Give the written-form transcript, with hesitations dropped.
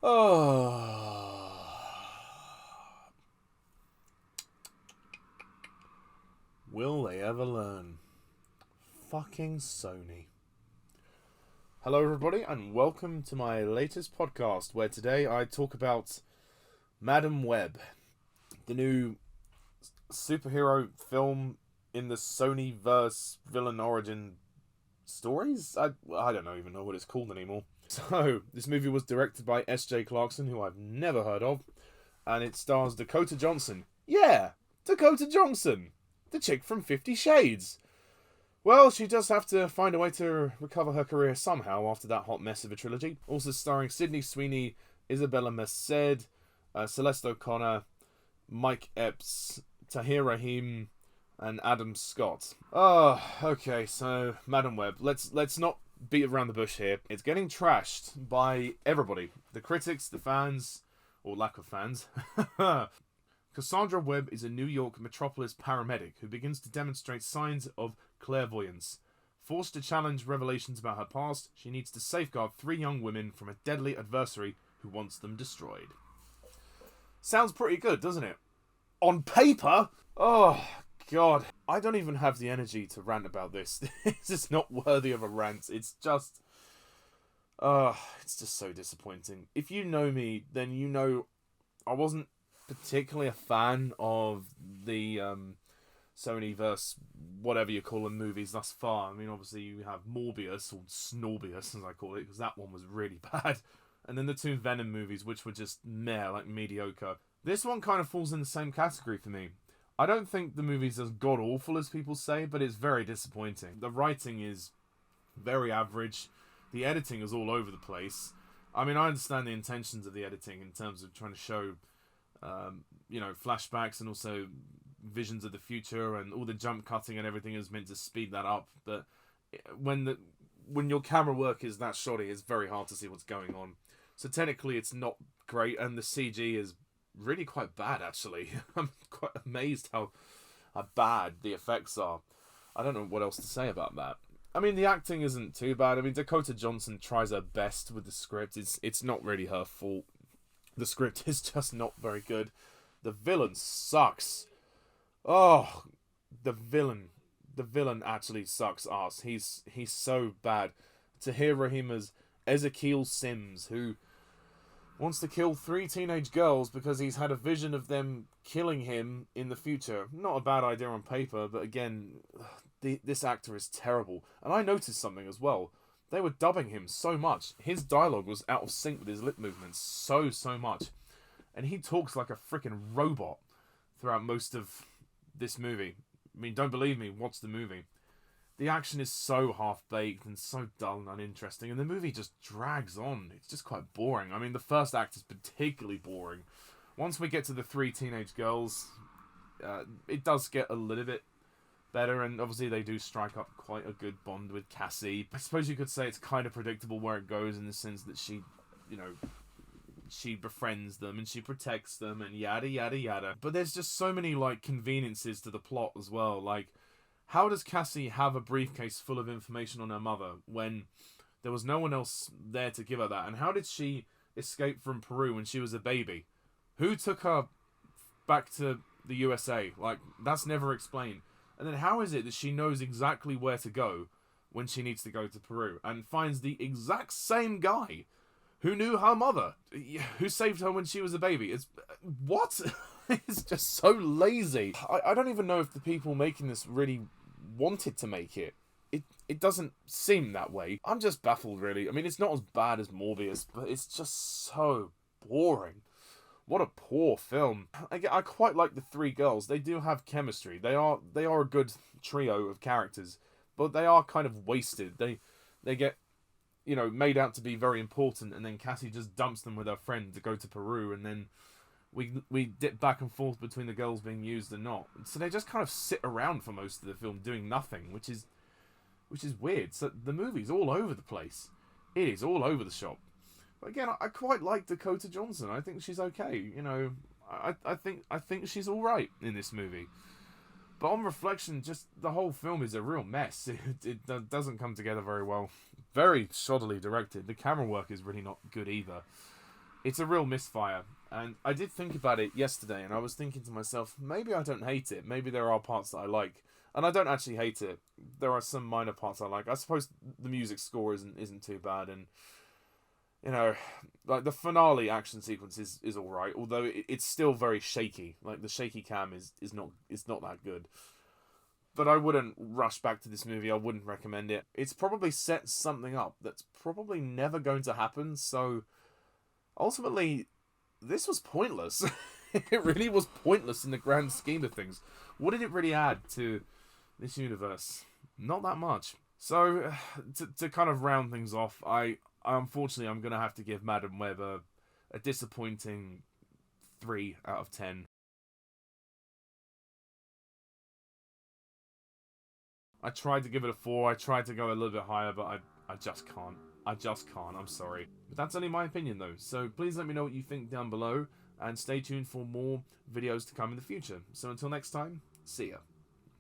Oh. Will they ever learn? Fucking Sony. Hello everybody and welcome to my latest podcast where today I talk about Madam Web, the new superhero film in the Sony-verse villain origin stories? I don't even know what it's called anymore. So, this movie was directed by S.J. Clarkson, who I've never heard of, and it stars Dakota Johnson. Yeah, Dakota Johnson! The chick from 50 Shades! Well, she does have to find a way to recover her career somehow after that hot mess of a trilogy. Also starring Sweeney, Isabela Merced, Celeste O'Connor, Mike Epps, Tahar Rahim, and Adam Scott. Oh, okay, so Madam Web. Let's not beat around the bush here. It's getting trashed by everybody. The critics, the fans, or lack of fans. Cassandra Webb is a New York metropolis paramedic who begins to demonstrate signs of clairvoyance. Forced to challenge revelations about her past, she needs to safeguard 3 young women from a deadly adversary who wants them destroyed. Sounds pretty good, doesn't it? On paper? Oh, God. I don't even have the energy to rant about this. It's just not worthy of a rant. It's just so disappointing. If you know me, then you know I wasn't particularly a fan of the Sony-verse, whatever you call them, movies thus far. I mean, obviously you have Morbius, or Snorbius as I call it, because that one was really bad. And then the 2 Venom movies, which were just meh, like mediocre. This one kind of falls in the same category for me. I don't think the movie's as god-awful as people say, but it's very disappointing. The writing is very average. The editing is all over the place. I mean, I understand the intentions of the editing in terms of trying to show, flashbacks and also visions of the future, and all the jump cutting and everything is meant to speed that up. But when your camera work is that shoddy, it's very hard to see what's going on. So technically, it's not great, and the CG is really quite bad, actually. I'm quite amazed how bad the effects are. I don't know what else to say about that. I mean, the acting isn't too bad. I mean, Dakota Johnson tries her best with the script. It's not really her fault. The script is just not very good. The villain sucks. Oh, the villain actually sucks ass. He's so bad. Tahar Rahim as Ezekiel Sims, who wants to kill 3 teenage girls because he's had a vision of them killing him in the future. Not a bad idea on paper, but again, this actor is terrible. And I noticed something as well. They were dubbing him so much. His dialogue was out of sync with his lip movements so much. And he talks like a freaking robot throughout most of this movie. I mean, don't believe me, watch the movie. The action is so half-baked and so dull and uninteresting, and the movie just drags on. It's just quite boring. I mean, the first act is particularly boring. Once we get to the 3 teenage girls, it does get a little bit better, and obviously they do strike up quite a good bond with Cassie. I suppose you could say it's kind of predictable where it goes in the sense that she befriends them and she protects them and yada yada yada. But there's just so many conveniences to the plot as well. Like, how does Cassie have a briefcase full of information on her mother when there was no one else there to give her that? And how did she escape from Peru when she was a baby? Who took her back to the USA? That's never explained. And then how is it that she knows exactly where to go when she needs to go to Peru and finds the exact same guy who knew her mother, who saved her when she was a baby? What? It's just so lazy. I don't even know if the people making this really wanted to make it. It doesn't seem that way. I'm just baffled, really. I mean, it's not as bad as Morbius, but it's just so boring. What a poor film. I quite like the 3 girls. They do have chemistry. They are a good trio of characters, but they are kind of wasted. They get made out to be very important, and then Cassie just dumps them with her friend to go to Peru, and then we dip back and forth between the girls being used and not. So they just kind of sit around for most of the film doing nothing, which is weird. So the movie's all over the place. It is all over the shop. But again, I quite like Dakota Johnson. I think she's okay. I think she's all right in this movie. But on reflection, just the whole film is a real mess. It doesn't come together very well. Very shoddily directed. The camera work is really not good either. It's a real misfire. And I did think about it yesterday, and I was thinking to myself, maybe I don't hate it. Maybe there are parts that I like. And I don't actually hate it. There are some minor parts I like. I suppose the music score isn't too bad, and you know, like the finale action sequence is all right, although it's still very shaky. Like the shaky cam is not that good. But I wouldn't rush back to this movie. I wouldn't recommend it. It's probably set something up that's probably never going to happen. So ultimately, this was pointless. It really was pointless in the grand scheme of things. What did it really add to this universe? Not that much. So to kind of round things off, unfortunately, I'm going to have to give Madam Web a disappointing 3 out of 10. I tried to give it a 4, I tried to go a little bit higher, but I just can't. I just can't, I'm sorry. But that's only my opinion though, so please let me know what you think down below, and stay tuned for more videos to come in the future. So until next time, see ya.